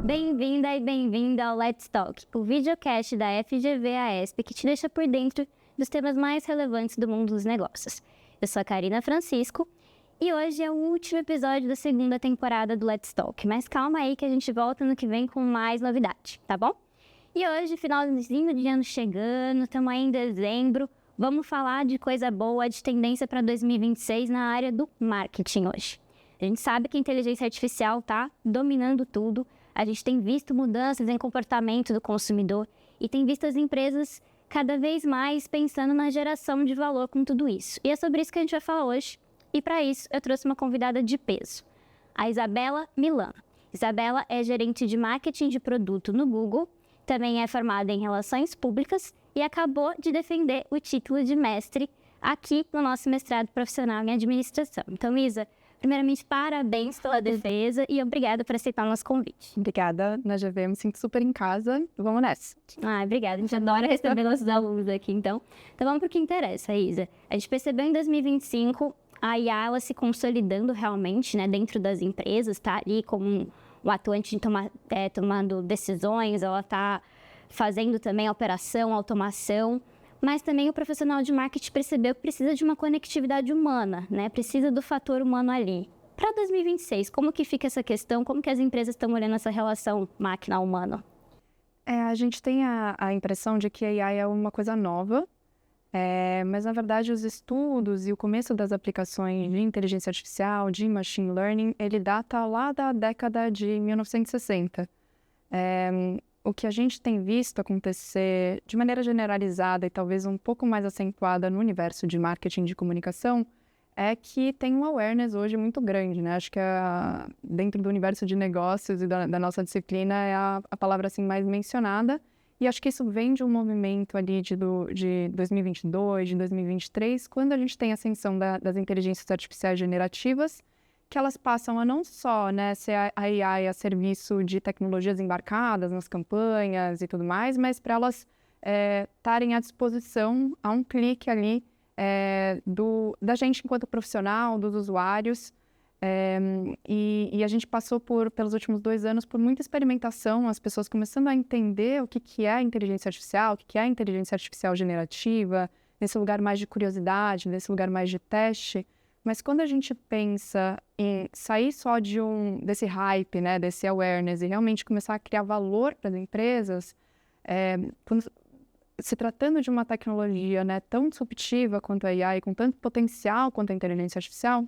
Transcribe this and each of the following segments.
Bem-vinda e bem-vinda ao Let's Talk, o videocast da FGV-AESP que te deixa por dentro dos temas mais relevantes do mundo dos negócios. Eu sou a Karina Francisco e hoje é o último episódio da segunda temporada do Let's Talk, mas calma aí que a gente volta no que vem com mais novidade, tá bom? E hoje, finalzinho de ano chegando, estamos aí em dezembro, vamos falar de coisa boa, de tendência para 2026 na área do marketing hoje. A gente sabe que a inteligência artificial está dominando tudo. A gente tem visto mudanças em comportamento do consumidor e tem visto as empresas cada vez mais pensando na geração de valor com tudo isso. E é sobre isso que a gente vai falar hoje. E para isso, eu trouxe uma convidada de peso, a Isabela Milano. Isabela é gerente de marketing de produto no Google, também é formada em relações públicas e acabou de defender o título de mestre aqui no nosso mestrado profissional em administração. Então, Isa, primeiramente, parabéns pela defesa e obrigada por aceitar o nosso convite. Obrigada, na GV, me sinto super em casa. Vamos nessa. Obrigada. A gente adora receber nossos alunos aqui, então. Então vamos para o que interessa, Isa. A gente percebeu em 2025 a IA ela se consolidando realmente, né, dentro das empresas, tá ali como um atuante tomando decisões, ela está fazendo também operação, automação. Mas também o profissional de marketing percebeu que precisa de uma conectividade humana, né? Precisa do fator humano ali. Para 2026, como que fica essa questão? Como que as empresas estão olhando essa relação máquina-humano? A gente tem a impressão de que a AI é uma coisa nova, mas na verdade os estudos e o começo das aplicações de inteligência artificial, de machine learning, ele data lá da década de 1960. O que a gente tem visto acontecer de maneira generalizada e talvez um pouco mais acentuada no universo de marketing de comunicação é que tem um awareness hoje muito grande, né? Acho que dentro do universo de negócios e da nossa disciplina é a palavra assim mais mencionada. E acho que isso vem de um movimento ali de 2022, de 2023, quando a gente tem a ascensão das inteligências artificiais generativas, que elas passam a não só, né, ser a AI a serviço de tecnologias embarcadas nas campanhas e tudo mais, mas para elas estarem à disposição a um clique ali da gente enquanto profissional, dos usuários. E a gente passou pelos últimos 2 anos por muita experimentação, as pessoas começando a entender o que é a inteligência artificial, o que é a inteligência artificial generativa, nesse lugar mais de curiosidade, nesse lugar mais de teste. Mas quando a gente pensa em sair só desse hype, né, desse awareness e realmente começar a criar valor para as empresas, se tratando de uma tecnologia, né, tão disruptiva quanto a AI, com tanto potencial quanto a inteligência artificial,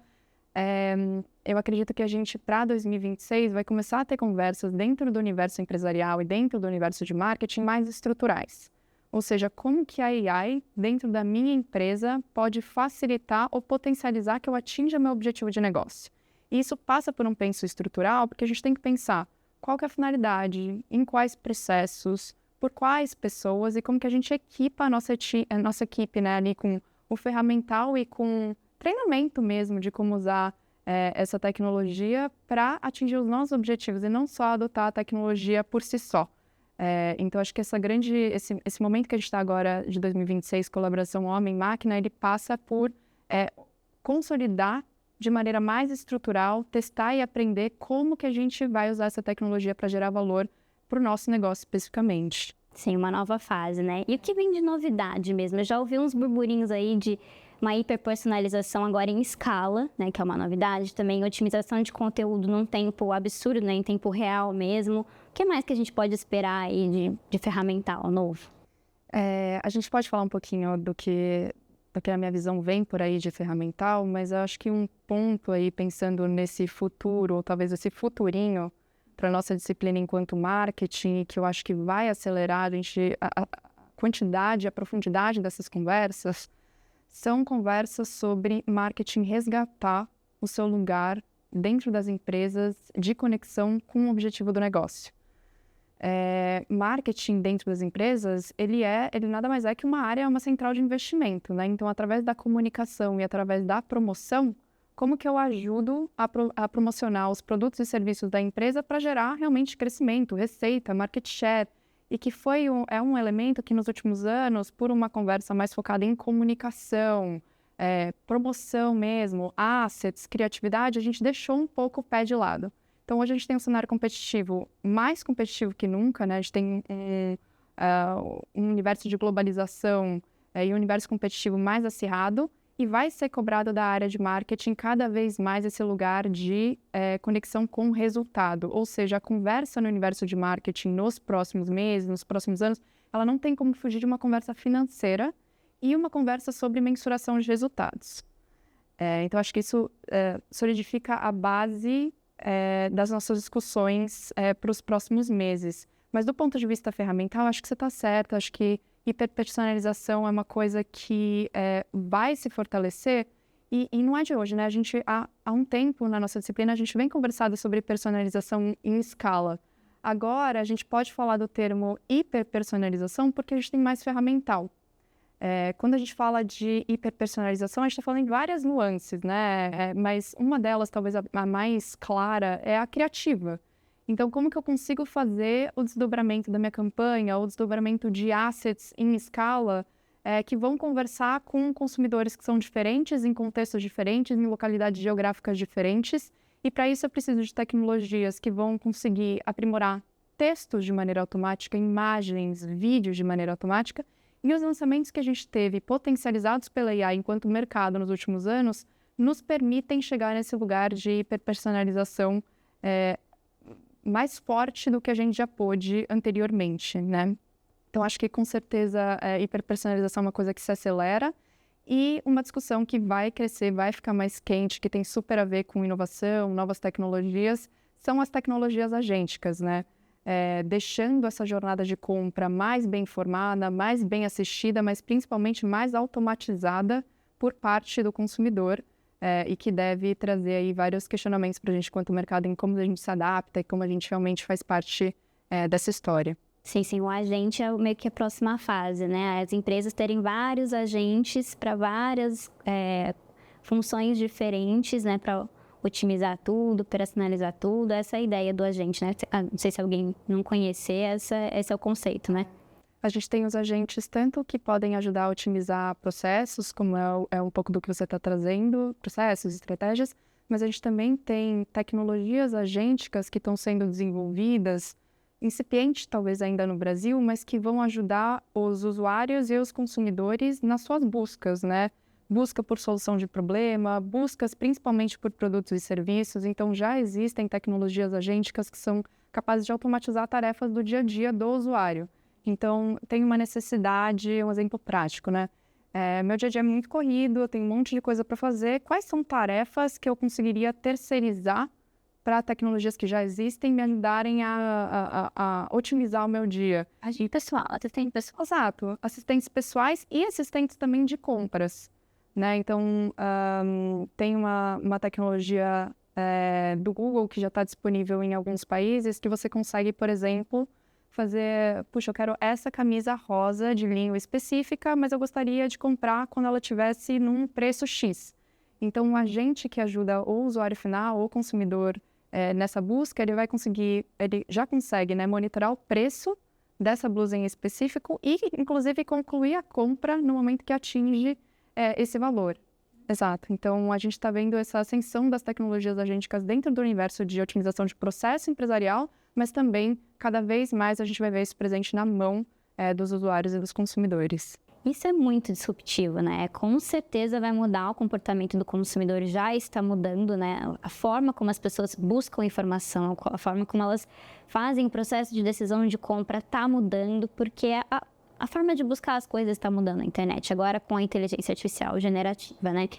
eu acredito que a gente, para 2026, vai começar a ter conversas dentro do universo empresarial e dentro do universo de marketing mais estruturais. Ou seja, como que a AI, dentro da minha empresa, pode facilitar ou potencializar que eu atinja meu objetivo de negócio. E isso passa por um penso estrutural, porque a gente tem que pensar qual que é a finalidade, em quais processos, por quais pessoas e como que a gente equipa a nossa equipe, né, ali com o ferramental e com treinamento mesmo de como usar essa tecnologia para atingir os nossos objetivos e não só adotar a tecnologia por si só. Então, acho que esse momento que a gente está agora, de 2026, colaboração homem-máquina, ele passa por consolidar de maneira mais estrutural, testar e aprender como que a gente vai usar essa tecnologia para gerar valor para o nosso negócio especificamente. Sim, uma nova fase, né? E o que vem de novidade mesmo? Eu já ouvi uns burburinhos aí de uma hiperpersonalização agora em escala, né, que é uma novidade, também otimização de conteúdo num tempo absurdo, né, em tempo real mesmo. O que mais que a gente pode esperar aí de ferramental novo? A gente pode falar um pouquinho do que a minha visão vem por aí de ferramental, mas eu acho que um ponto aí, pensando nesse futuro, ou talvez esse futurinho, para a nossa disciplina enquanto marketing, que eu acho que vai acelerar a quantidade, a profundidade dessas conversas, são conversas sobre marketing resgatar o seu lugar dentro das empresas de conexão com o objetivo do negócio. Marketing dentro das empresas, ele nada mais é que uma central de investimento, né? Então, através da comunicação e através da promoção, como que eu ajudo a promocionar os produtos e serviços da empresa para gerar realmente crescimento, receita, market share, e que é um elemento que nos últimos anos, por uma conversa mais focada em comunicação, promoção mesmo, assets, criatividade, a gente deixou um pouco o pé de lado. Então, hoje a gente tem um cenário competitivo mais competitivo que nunca, né? A gente tem um universo de globalização e um universo competitivo mais acirrado, e vai ser cobrado da área de marketing cada vez mais esse lugar de conexão com o resultado. Ou seja, a conversa no universo de marketing nos próximos meses, nos próximos anos, ela não tem como fugir de uma conversa financeira e uma conversa sobre mensuração de resultados. Então, acho que isso solidifica a base das nossas discussões para os próximos meses. Mas do ponto de vista ferramental, acho que você está certo. Acho que hiperpersonalização é uma coisa que vai se fortalecer e não é de hoje, né? A gente, há um tempo na nossa disciplina, a gente vem conversando sobre personalização em escala. Agora, a gente pode falar do termo hiperpersonalização porque a gente tem mais ferramental. Quando a gente fala de hiperpersonalização, a gente está falando em várias nuances, né? Mas uma delas, talvez a mais clara, é a criativa. Então, como que eu consigo fazer o desdobramento da minha campanha, o desdobramento de assets em escala que vão conversar com consumidores que são diferentes, em contextos diferentes, em localidades geográficas diferentes. E para isso eu preciso de tecnologias que vão conseguir aprimorar textos de maneira automática, imagens, vídeos de maneira automática. E os lançamentos que a gente teve potencializados pela AI enquanto mercado nos últimos anos nos permitem chegar nesse lugar de hiperpersonalização mais forte do que a gente já pôde anteriormente, né? Então, acho que com certeza hiperpersonalização é uma coisa que se acelera e uma discussão que vai crescer, vai ficar mais quente, que tem super a ver com inovação, novas tecnologias, são as tecnologias agênticas, né? Deixando essa jornada de compra mais bem informada, mais bem assistida, mas principalmente mais automatizada por parte do consumidor, e que deve trazer aí vários questionamentos para a gente quanto mercado em como a gente se adapta e como a gente realmente faz parte dessa história. Sim, o agente é meio que a próxima fase, né? As empresas terem vários agentes para várias funções diferentes, né? Para otimizar tudo, personalizar tudo. Essa é a ideia do agente, né? Não sei se alguém não conhecer, esse é o conceito, né? A gente tem os agentes tanto que podem ajudar a otimizar processos, como é um pouco do que você está trazendo, processos, estratégias, mas a gente também tem tecnologias agênticas que estão sendo desenvolvidas, incipiente talvez ainda no Brasil, mas que vão ajudar os usuários e os consumidores nas suas buscas, né? Busca por solução de problema, buscas principalmente por produtos e serviços. Então, já existem tecnologias agênticas que são capazes de automatizar tarefas do dia a dia do usuário. Então, tem uma necessidade, um exemplo prático, né? Meu dia a dia é muito corrido, eu tenho um monte de coisa para fazer. Quais são tarefas que eu conseguiria terceirizar para tecnologias que já existem me ajudarem a otimizar o meu dia? Agente pessoal, assistente pessoal. Exato, assistentes pessoais e assistentes também de compras, né? Então, tem uma tecnologia do Google que já está disponível em alguns países que você consegue, por exemplo, fazer, puxa, eu quero essa camisa rosa de linho específica, mas eu gostaria de comprar quando ela estivesse num preço X. Então, um agente que ajuda o usuário final, o consumidor, nessa busca, ele já consegue, né, monitorar o preço dessa blusa em específico e, inclusive, concluir a compra no momento que atinge esse valor. Exato. Então, a gente está vendo essa ascensão das tecnologias agênticas dentro do universo de otimização de processo empresarial, mas também, cada vez mais, a gente vai ver isso presente na mão dos usuários e dos consumidores. Isso é muito disruptivo, né? Com certeza vai mudar o comportamento do consumidor, já está mudando, né? A forma como as pessoas buscam informação, a forma como elas fazem o processo de decisão de compra está mudando, porque a forma de buscar as coisas está mudando na internet, agora com a inteligência artificial generativa, né?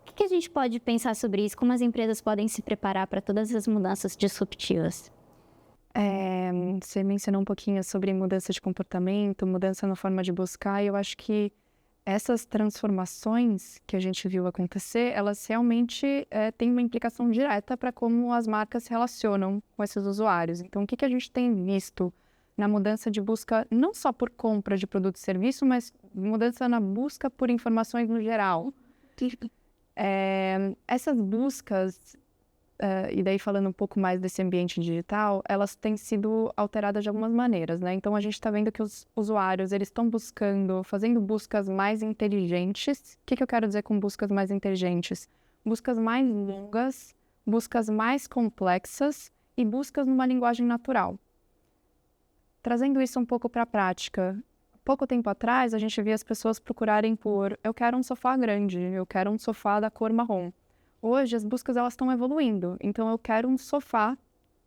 O que a gente pode pensar sobre isso? Como as empresas podem se preparar para todas essas mudanças disruptivas? Você mencionou um pouquinho sobre mudança de comportamento, mudança na forma de buscar, e eu acho que essas transformações que a gente viu acontecer, elas realmente têm uma implicação direta para como as marcas se relacionam com esses usuários. Então, o que a gente tem visto na mudança de busca, não só por compra de produto e serviço, mas mudança na busca por informações no geral? Essas buscas e daí falando um pouco mais desse ambiente digital, elas têm sido alteradas de algumas maneiras, né? Então, a gente está vendo que os usuários, eles estão fazendo buscas mais inteligentes. O que eu quero dizer com buscas mais inteligentes? Buscas mais longas, buscas mais complexas e buscas numa linguagem natural. Trazendo isso um pouco para a prática, pouco tempo atrás, a gente via as pessoas procurarem por eu quero um sofá grande, eu quero um sofá da cor marrom. Hoje, as buscas elas estão evoluindo. Então, eu quero um sofá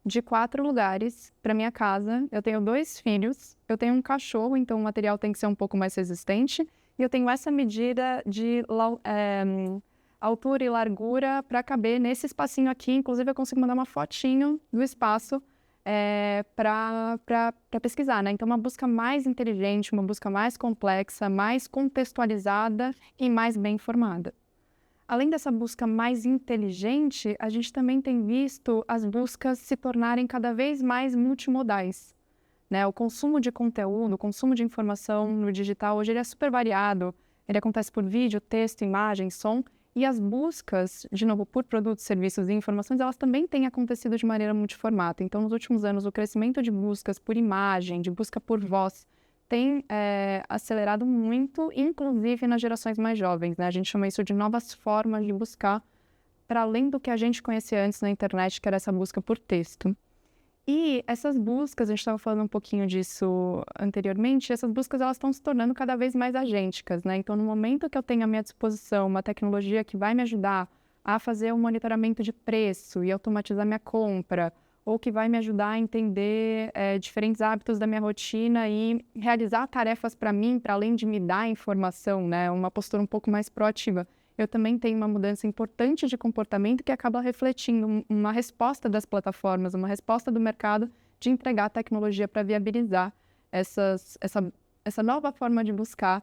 de 4 lugares para minha casa. Eu tenho 2 filhos, eu tenho um cachorro, então o material tem que ser um pouco mais resistente. E eu tenho essa medida de altura e largura para caber nesse espacinho aqui. Inclusive, eu consigo mandar uma fotinho do espaço para pesquisar, né? Então, uma busca mais inteligente, uma busca mais complexa, mais contextualizada e mais bem informada. Além dessa busca mais inteligente, a gente também tem visto as buscas se tornarem cada vez mais multimodais, né? O consumo de conteúdo, o consumo de informação no digital, hoje ele é super variado. Ele acontece por vídeo, texto, imagem, som. E as buscas, de novo, por produtos, serviços e informações, elas também têm acontecido de maneira multiformata. Então, nos últimos anos, o crescimento de buscas por imagem, de busca por voz, tem acelerado muito, inclusive nas gerações mais jovens, né? A gente chama isso de novas formas de buscar, para além do que a gente conhecia antes na internet, que era essa busca por texto. E essas buscas, a gente estava falando um pouquinho disso anteriormente, essas buscas elas estão se tornando cada vez mais agênticas, né? Então, no momento que eu tenho à minha disposição uma tecnologia que vai me ajudar a fazer um monitoramento de preço e automatizar minha compra, ou que vai me ajudar a entender diferentes hábitos da minha rotina e realizar tarefas para mim, para além de me dar informação, né? Uma postura um pouco mais proativa. Eu também tenho uma mudança importante de comportamento que acaba refletindo uma resposta das plataformas, uma resposta do mercado de entregar tecnologia para viabilizar essa nova forma de buscar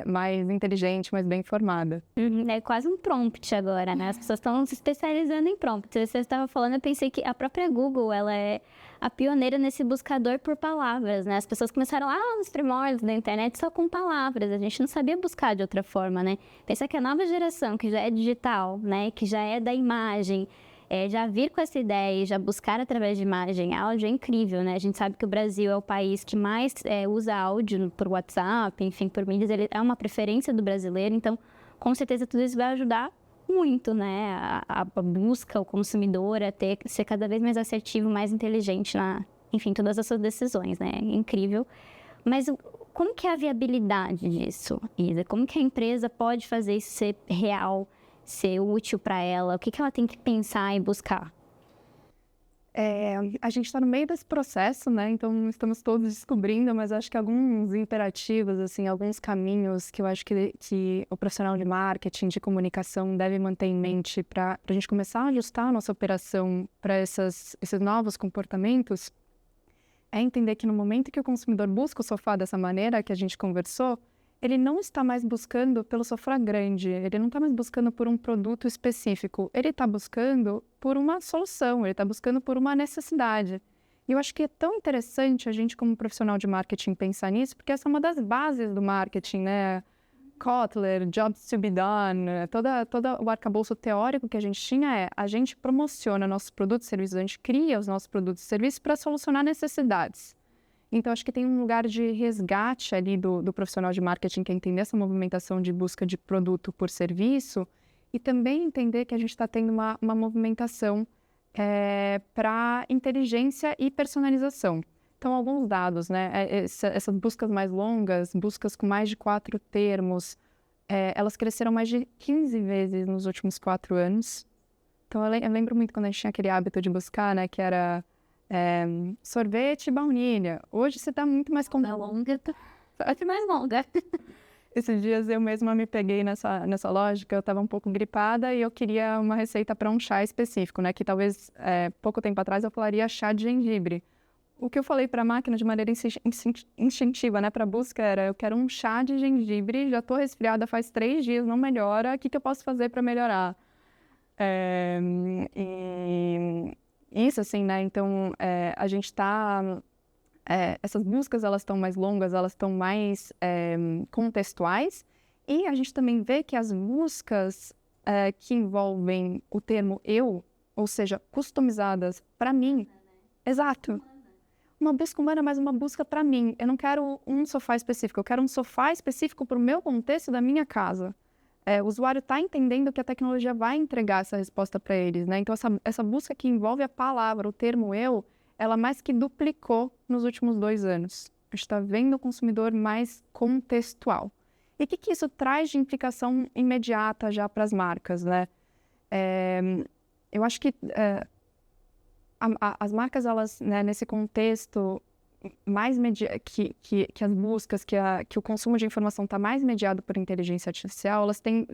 mais inteligente, mais bem informada. É quase um prompt agora, né? As pessoas estão se especializando em prompt. Você estava falando, eu pensei que a própria Google, ela é a pioneira nesse buscador por palavras, né? As pessoas começaram lá nos primórdios da internet só com palavras. A gente não sabia buscar de outra forma, né? Pensa que a nova geração, que já é digital, né? Que já é da imagem, já vir com essa ideia e já buscar através de imagem, áudio é incrível, né? A gente sabe que o Brasil é o país que mais usa áudio por WhatsApp, enfim, por mídias, ele é uma preferência do brasileiro, então, com certeza, tudo isso vai ajudar muito, né? A busca, o consumidor a ser cada vez mais assertivo, mais inteligente enfim, todas as suas decisões, né? É incrível. Mas como que é a viabilidade disso, Isa? Como que a empresa pode fazer isso ser real, ser útil para ela? O que ela tem que pensar e buscar? A gente está no meio desse processo, né? Então estamos todos descobrindo, mas acho que alguns imperativos, assim, alguns caminhos que eu acho que o profissional de marketing, de comunicação deve manter em mente para a gente começar a ajustar a nossa operação para esses novos comportamentos, é entender que no momento que o consumidor busca o sofá dessa maneira que a gente conversou, ele não está mais buscando pelo sofá grande, ele não está mais buscando por um produto específico, ele está buscando por uma solução, ele está buscando por uma necessidade. E eu acho que é tão interessante a gente, como profissional de marketing, pensar nisso, porque essa é uma das bases do marketing, né? Kotler, Jobs to be done, todo o arcabouço teórico que a gente tinha a gente promociona nossos produtos e serviços, a gente cria os nossos produtos e serviços para solucionar necessidades. Então, acho que tem um lugar de resgate ali do profissional de marketing que é entender essa movimentação de busca de produto por serviço e também entender que a gente está tendo uma movimentação para inteligência e personalização. Então, alguns dados, né? Essas buscas mais longas, buscas com mais de 4 termos, elas cresceram mais de 15 vezes nos últimos 4 anos. Então, eu lembro muito quando a gente tinha aquele hábito de buscar, né? Que era sorvete e baunilha. Hoje você está muito mais... mais longa. Esses dias eu mesma me peguei nessa lógica, eu estava um pouco gripada e eu queria uma receita para um chá específico, né? Que talvez pouco tempo atrás eu falaria chá de gengibre. O que eu falei para a máquina de maneira instintiva, né, para a busca era, eu quero um chá de gengibre, já estou resfriada faz 3 dias, não melhora, o que eu posso fazer para melhorar? E isso, assim, né, então a gente está... essas buscas, elas estão mais longas, elas estão mais contextuais, e a gente também vê que as buscas que envolvem o termo eu, ou seja, customizadas para mim. Exato. Uma busca humana, mas uma busca para mim. Eu não quero um sofá específico, eu quero um sofá específico para o meu contexto da minha casa. O usuário está entendendo que a tecnologia vai entregar essa resposta para eles, né? Então, essa busca que envolve a palavra, o termo eu, ela mais que duplicou nos últimos 2 anos. A gente está vendo o consumidor mais contextual. E o que isso traz de implicação imediata já para as marcas, né? Eu acho que as marcas, elas, né, nesse contexto mais que as buscas, que o consumo de informação está mais mediado por inteligência artificial, elas têm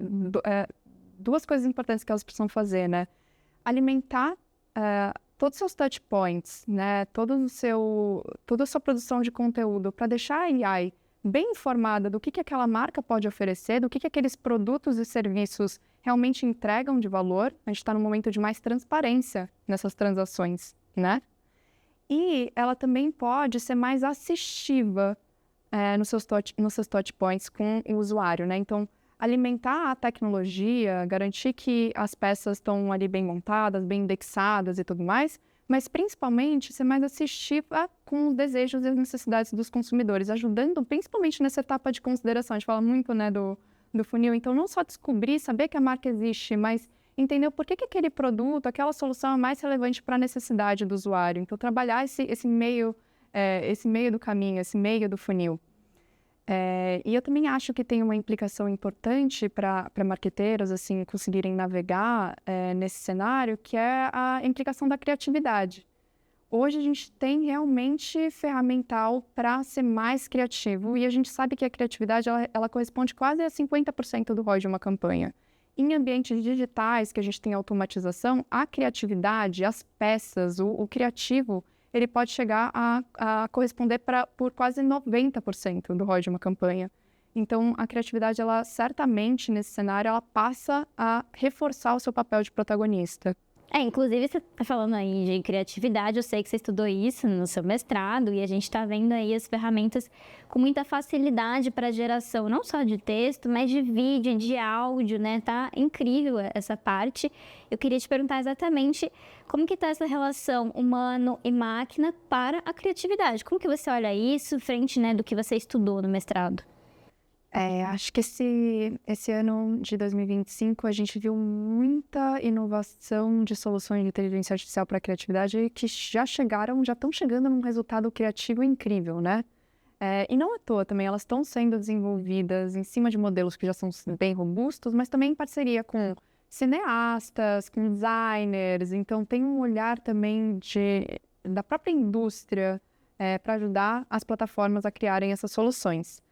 2 coisas importantes que elas precisam fazer, né? Alimentar todos os seus touch points, né? Toda a sua produção de conteúdo para deixar a AI bem informada do que aquela marca pode oferecer, do que aqueles produtos e serviços realmente entregam de valor. A gente está num momento de mais transparência nessas transações, né? E ela também pode ser mais assistiva nos seus touch points com o usuário, né? Então, alimentar a tecnologia, garantir que as peças estão ali bem montadas, bem indexadas e tudo mais, mas principalmente ser mais assistiva com os desejos e as necessidades dos consumidores, ajudando principalmente nessa etapa de consideração. A gente fala muito, né, do funil. Então, não só descobrir, saber que a marca existe, mas entender por que aquele produto, aquela solução é mais relevante para a necessidade do usuário. Então, trabalhar esse meio do caminho, esse meio do funil. E eu também acho que tem uma implicação importante para marqueteiros assim, conseguirem navegar nesse cenário, que é a implicação da criatividade. Hoje a gente tem realmente ferramental para ser mais criativo e a gente sabe que a criatividade ela corresponde quase a 50% do ROI de uma campanha. Em ambientes digitais, que a gente tem automatização, a criatividade, as peças, o criativo, ele pode chegar a corresponder por quase 90% do ROI de uma campanha. Então, a criatividade, ela certamente, nesse cenário, ela passa a reforçar o seu papel de protagonista. Inclusive, você está falando aí de criatividade, eu sei que você estudou isso no seu mestrado e a gente está vendo aí as ferramentas com muita facilidade para geração, não só de texto, mas de vídeo, de áudio, né? Tá incrível essa parte. Eu queria te perguntar exatamente como que tá essa relação humano e máquina para a criatividade. Como que você olha isso frente, né, do que você estudou no mestrado? Acho que esse ano de 2025 a gente viu muita inovação de soluções de inteligência artificial para a criatividade que já estão chegando num resultado criativo incrível, né? E não à toa também, elas estão sendo desenvolvidas em cima de modelos que já são bem robustos, mas também em parceria com cineastas, com designers. Então tem um olhar também da própria indústria para ajudar as plataformas a criarem essas soluções.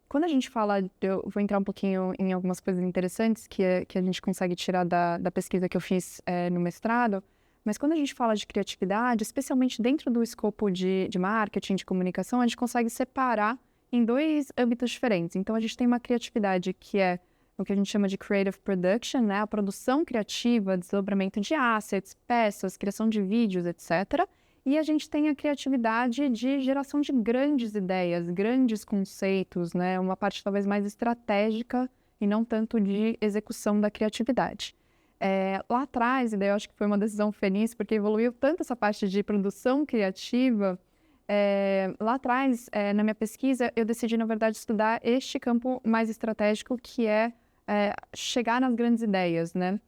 Quando a gente fala, eu vou entrar um pouquinho em algumas coisas interessantes que a gente consegue tirar da pesquisa que eu fiz no mestrado, mas quando a gente fala de criatividade, especialmente dentro do escopo de marketing, de comunicação, a gente consegue separar em 2 âmbitos diferentes. Então, a gente tem uma criatividade que é o que a gente chama de creative production, né? A produção criativa, desdobramento de assets, peças, criação de vídeos, etc., e a gente tem a criatividade de geração de grandes ideias, grandes conceitos, né? Uma parte talvez mais estratégica e não tanto de execução da criatividade. Lá atrás, e daí eu acho que foi uma decisão feliz, porque evoluiu tanto essa parte de produção criativa. Lá atrás, na minha pesquisa, eu decidi, na verdade, estudar este campo mais estratégico, que é chegar nas grandes ideias, né?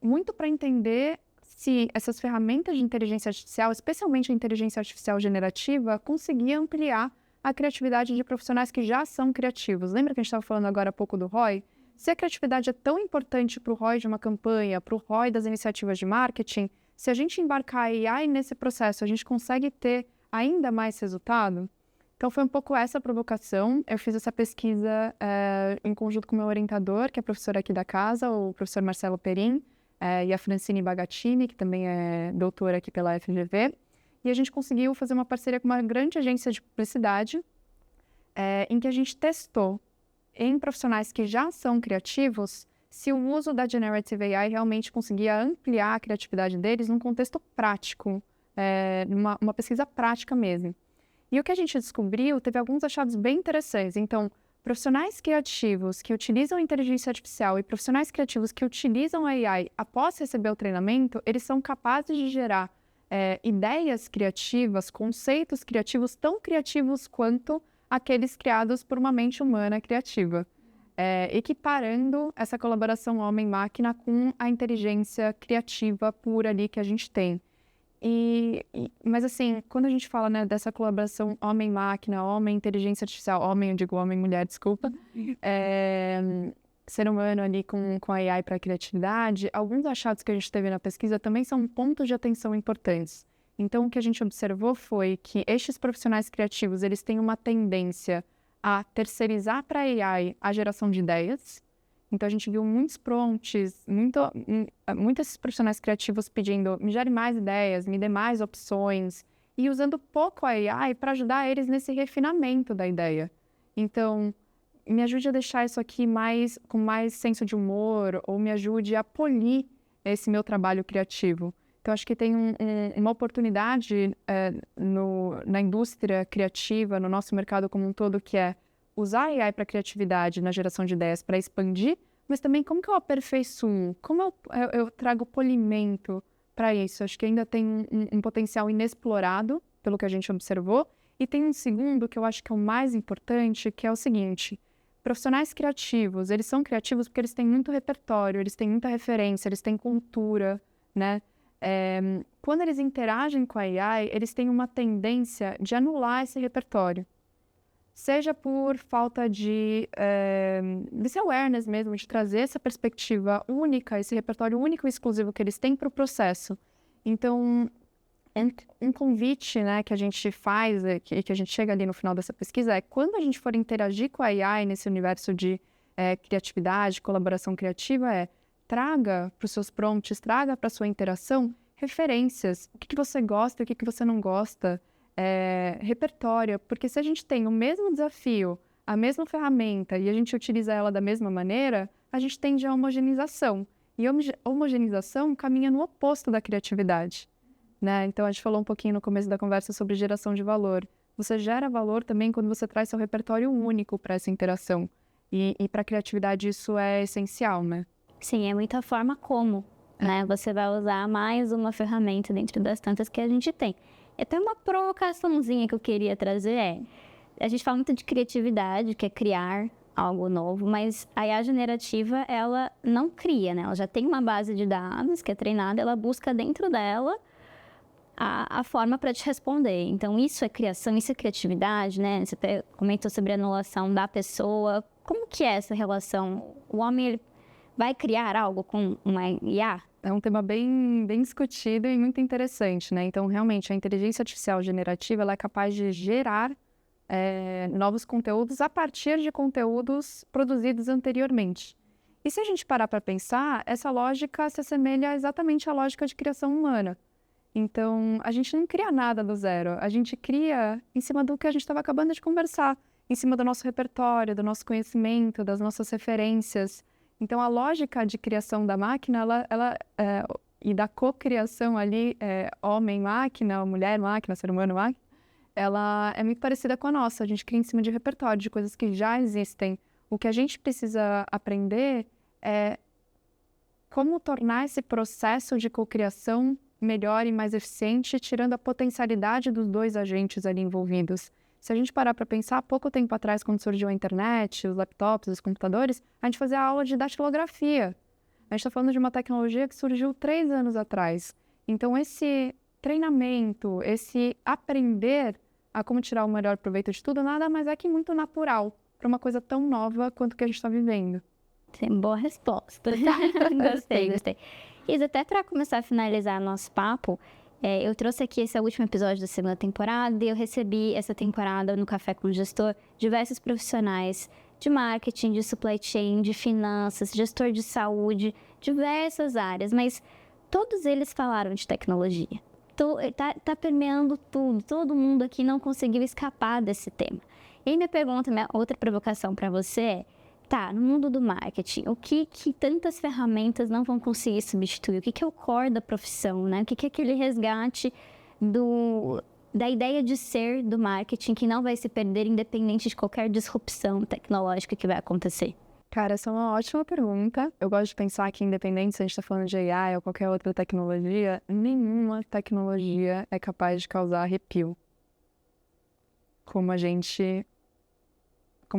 Muito para entender se essas ferramentas de inteligência artificial, especialmente a inteligência artificial generativa, conseguiam ampliar a criatividade de profissionais que já são criativos. Lembra que a gente estava falando agora há pouco do ROI? Se a criatividade é tão importante para o ROI de uma campanha, para o ROI das iniciativas de marketing, se a gente embarcar a AI nesse processo, a gente consegue ter ainda mais resultado? Então, foi um pouco essa a provocação. Eu fiz essa pesquisa em conjunto com o meu orientador, que é professor aqui da casa, o professor Marcelo Perin, e a Francine Bagatini, que também é doutora aqui pela FGV. E a gente conseguiu fazer uma parceria com uma grande agência de publicidade, em que a gente testou em profissionais que já são criativos, se o uso da Generative AI realmente conseguia ampliar a criatividade deles num contexto prático, numa pesquisa prática mesmo. E o que a gente descobriu, teve alguns achados bem interessantes. Então, profissionais criativos que utilizam a inteligência artificial e profissionais criativos que utilizam a AI após receber o treinamento, eles são capazes de gerar ideias criativas, conceitos criativos tão criativos quanto aqueles criados por uma mente humana criativa, equiparando essa colaboração homem-máquina com a inteligência criativa pura ali que a gente tem. Mas assim, quando a gente fala, né, dessa colaboração homem-máquina, homem-inteligência artificial, homem, eu digo homem-mulher, desculpa, ser humano ali com a AI para a criatividade, alguns achados que a gente teve na pesquisa também são pontos de atenção importantes. Então, o que a gente observou foi que estes profissionais criativos, eles têm uma tendência a terceirizar para a AI a geração de ideias. Então, a gente viu muitos prompts, muitos profissionais criativos pedindo, me gere mais ideias, me dê mais opções, e usando pouco a AI para ajudar eles nesse refinamento da ideia. Então, me ajude a deixar isso aqui com mais senso de humor, ou me ajude a polir esse meu trabalho criativo. Então, acho que tem uma oportunidade na indústria criativa, no nosso mercado como um todo, que é usar a AI para criatividade na geração de ideias para expandir, mas também como que eu aperfeiçoo, como eu trago polimento para isso. Acho que ainda tem um potencial inexplorado, pelo que a gente observou. E tem um segundo, que eu acho que é o mais importante, que é o seguinte: profissionais criativos, eles são criativos porque eles têm muito repertório, eles têm muita referência, eles têm cultura, né? Quando eles interagem com a AI, eles têm uma tendência de anular esse repertório. Seja por falta desse awareness mesmo, de trazer essa perspectiva única, esse repertório único e exclusivo que eles têm para o processo. Então, um convite, né, que a gente faz, que a gente chega ali no final dessa pesquisa, é quando a gente for interagir com a AI nesse universo de criatividade, colaboração criativa, traga para os seus prompts, traga para a sua interação referências. O que você gosta, o que você não gosta. Repertório, porque se a gente tem o mesmo desafio, a mesma ferramenta e a gente utiliza ela da mesma maneira, a gente tende à homogeneização. E homogeneização caminha no oposto da criatividade, né? Então, a gente falou um pouquinho no começo da conversa sobre geração de valor. Você gera valor também quando você traz seu repertório único para essa interação. E para a criatividade isso é essencial, né? Sim, é muita forma como, né? Você vai usar mais uma ferramenta dentro das tantas que a gente tem. E até uma provocaçãozinha que eu queria trazer a gente fala muito de criatividade, que é criar algo novo, mas a IA generativa, ela não cria, né? Ela já tem uma base de dados que é treinada, ela busca dentro dela a forma para te responder. Então, isso é criação, isso é criatividade, né? Você até comentou sobre a anulação da pessoa. Como que é essa relação? O homem, ele vai criar algo com uma IA? É um tema bem discutido e muito interessante, né? Então, realmente, a inteligência artificial generativa, ela é capaz de gerar novos conteúdos a partir de conteúdos produzidos anteriormente. E se a gente parar para pensar, essa lógica se assemelha exatamente à lógica de criação humana. Então, a gente não cria nada do zero, a gente cria em cima do que a gente estava acabando de conversar, em cima do nosso repertório, do nosso conhecimento, das nossas referências. Então, a lógica de criação da máquina, e da cocriação ali, homem-máquina, mulher-máquina, ser humano-máquina, ela é muito parecida com a nossa. A gente cria em cima de repertório, de coisas que já existem. O que a gente precisa aprender é como tornar esse processo de cocriação melhor e mais eficiente, tirando a potencialidade dos dois agentes ali envolvidos. Se a gente parar para pensar, há pouco tempo atrás, quando surgiu a internet, os laptops, os computadores, a gente fazia aula de datilografia. A gente está falando de uma tecnologia que surgiu 3 anos atrás. Então, esse treinamento, esse aprender a como tirar o melhor proveito de tudo, nada mais é que muito natural para uma coisa tão nova quanto que a gente está vivendo. Sim, boa resposta. Gostei. Isa, até para começar a finalizar nosso papo, eu trouxe aqui esse último episódio da segunda temporada e eu recebi essa temporada no Café com o Gestor diversos profissionais de marketing, de supply chain, de finanças, gestor de saúde, diversas áreas, mas todos eles falaram de tecnologia. Tá permeando tudo, todo mundo aqui não conseguiu escapar desse tema. E aí minha outra provocação para você no mundo do marketing, o que tantas ferramentas não vão conseguir substituir? O que é o core da profissão, né? O que é aquele resgate da ideia de ser do marketing que não vai se perder independente de qualquer disrupção tecnológica que vai acontecer? Cara, essa é uma ótima pergunta. Eu gosto de pensar que, independente se a gente está falando de AI ou qualquer outra tecnologia, nenhuma tecnologia é capaz de causar arrepio. Como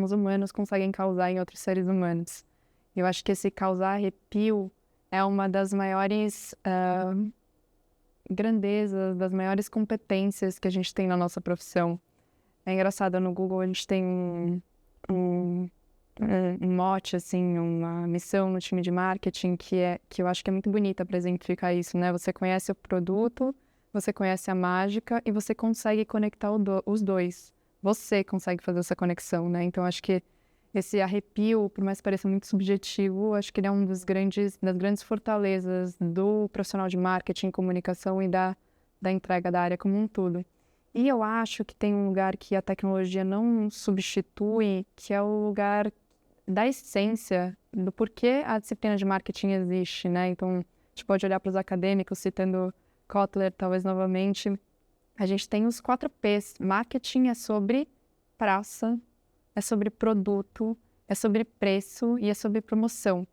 os humanos conseguem causar em outros seres humanos. Eu acho que esse causar arrepio é uma das maiores grandezas, das maiores competências que a gente tem na nossa profissão. É engraçado, no Google a gente tem um mote, assim, uma missão no time de marketing que eu acho que é muito bonita para exemplificar isso, né? Você conhece o produto, você conhece a mágica e você consegue conectar os dois. Você consegue fazer essa conexão, né? Então, acho que esse arrepio, por mais que pareça muito subjetivo, acho que ele é das grandes fortalezas do profissional de marketing, comunicação e da entrega da área como um todo. E eu acho que tem um lugar que a tecnologia não substitui, que é o lugar da essência do porquê a disciplina de marketing existe, né? Então, a gente pode olhar para os acadêmicos, citando Kotler, talvez novamente. A gente tem os 4 P's. Marketing é sobre praça, é sobre produto, é sobre preço e é sobre promoção.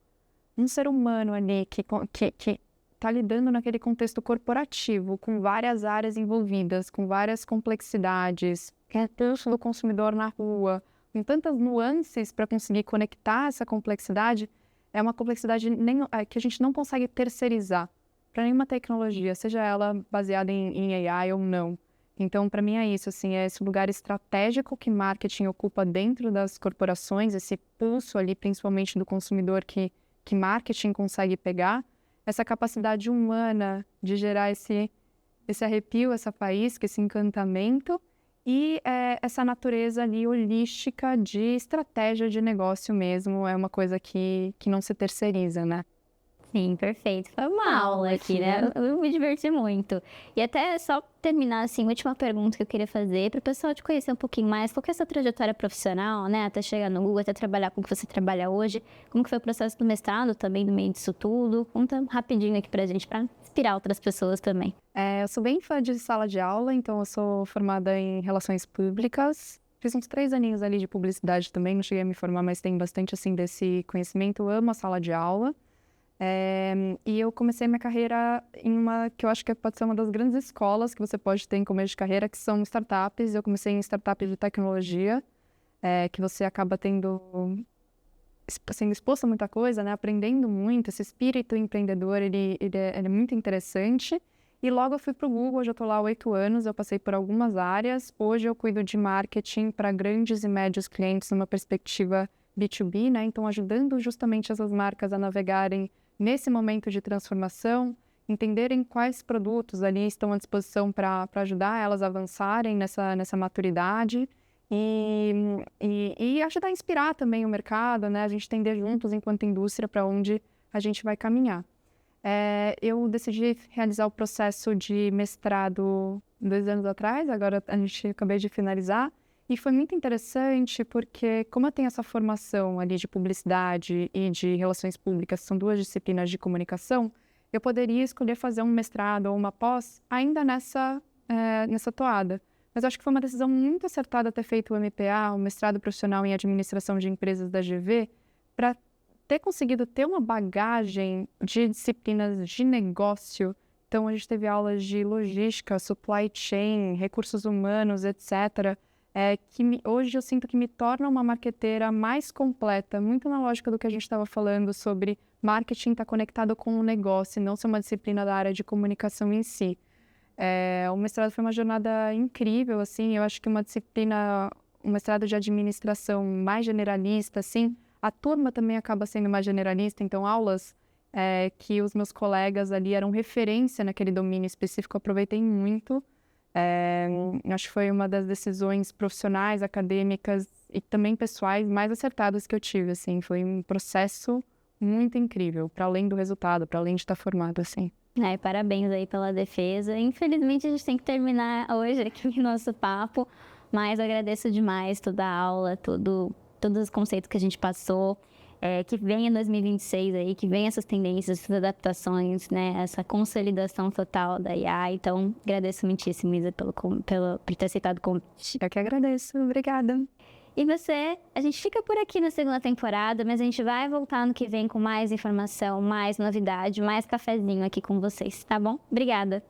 Um ser humano ali que está lidando naquele contexto corporativo, com várias áreas envolvidas, com várias complexidades, com o pulso do consumidor na rua, com tantas nuances para conseguir conectar essa complexidade, é uma complexidade que a gente não consegue terceirizar para nenhuma tecnologia, seja ela baseada em AI ou não. Então, para mim é isso, assim, é esse lugar estratégico que marketing ocupa dentro das corporações, esse pulso ali, principalmente do consumidor que marketing consegue pegar, essa capacidade humana de gerar esse arrepio, essa faísca, esse encantamento e essa natureza ali holística de estratégia de negócio mesmo, é uma coisa que não se terceiriza, né? Sim, perfeito. Foi uma aula aqui, né? Eu me diverti muito. E até só terminar, assim, a última pergunta que eu queria fazer, para o pessoal te conhecer um pouquinho mais, qual que é a sua trajetória profissional, né? Até chegar no Google, até trabalhar com o que você trabalha hoje. Como que foi o processo do mestrado também, no meio disso tudo? Conta rapidinho aqui pra gente, para inspirar outras pessoas também. Eu sou bem fã de sala de aula, então eu sou formada em Relações Públicas. Fiz uns 3 aninhos ali de publicidade também, não cheguei a me formar, mas tenho bastante, assim, desse conhecimento. Eu amo a sala de aula. E eu comecei minha carreira em uma que eu acho que pode ser uma das grandes escolas que você pode ter em começo de carreira, que são startups. Eu comecei em startup de tecnologia, que você acaba sendo exposto a muita coisa, né? Aprendendo muito. Esse espírito empreendedor, ele é muito interessante. E logo eu fui para o Google, hoje eu estou lá há 8 anos, eu passei por algumas áreas. Hoje eu cuido de marketing para grandes e médios clientes numa perspectiva B2B, né? Então ajudando justamente essas marcas a navegarem nesse momento de transformação, entenderem quais produtos ali estão à disposição para ajudar elas a avançarem nessa maturidade e ajudar a inspirar também o mercado, né? A gente entender juntos, enquanto indústria, para onde a gente vai caminhar. Eu decidi realizar o processo de mestrado 2 anos atrás, agora acabei de finalizar, e foi muito interessante porque, como eu tenho essa formação ali de publicidade e de relações públicas, são 2 disciplinas de comunicação, eu poderia escolher fazer um mestrado ou uma pós ainda nessa toada. Mas acho que foi uma decisão muito acertada ter feito o MPA, o mestrado profissional em administração de empresas da GV, para ter conseguido ter uma bagagem de disciplinas de negócio. Então, a gente teve aulas de logística, supply chain, recursos humanos, etc., hoje eu sinto que me torna uma marqueteira mais completa, muito na lógica do que a gente estava falando sobre marketing estar conectado com o negócio, e não ser uma disciplina da área de comunicação em si. O mestrado foi uma jornada incrível, assim, eu acho que um mestrado de administração mais generalista, assim, a turma também acaba sendo mais generalista, então aulas que os meus colegas ali eram referência naquele domínio específico, eu aproveitei muito. Acho que foi uma das decisões profissionais, acadêmicas e também pessoais mais acertadas que eu tive, assim. Foi um processo muito incrível, para além do resultado, para além de estar formado, assim. Parabéns aí pela defesa. Infelizmente, a gente tem que terminar hoje aqui o nosso papo, mas eu agradeço demais toda a aula, todos os conceitos que a gente passou. que venha 2026 aí, que venha essas tendências, essas adaptações, né? Essa consolidação total da IA. Então, agradeço muitíssimo, Isa, por ter aceitado o convite. Eu que agradeço, obrigada. E você, a gente fica por aqui na segunda temporada, mas a gente vai voltar no que vem com mais informação, mais novidade, mais cafezinho aqui com vocês, tá bom? Obrigada!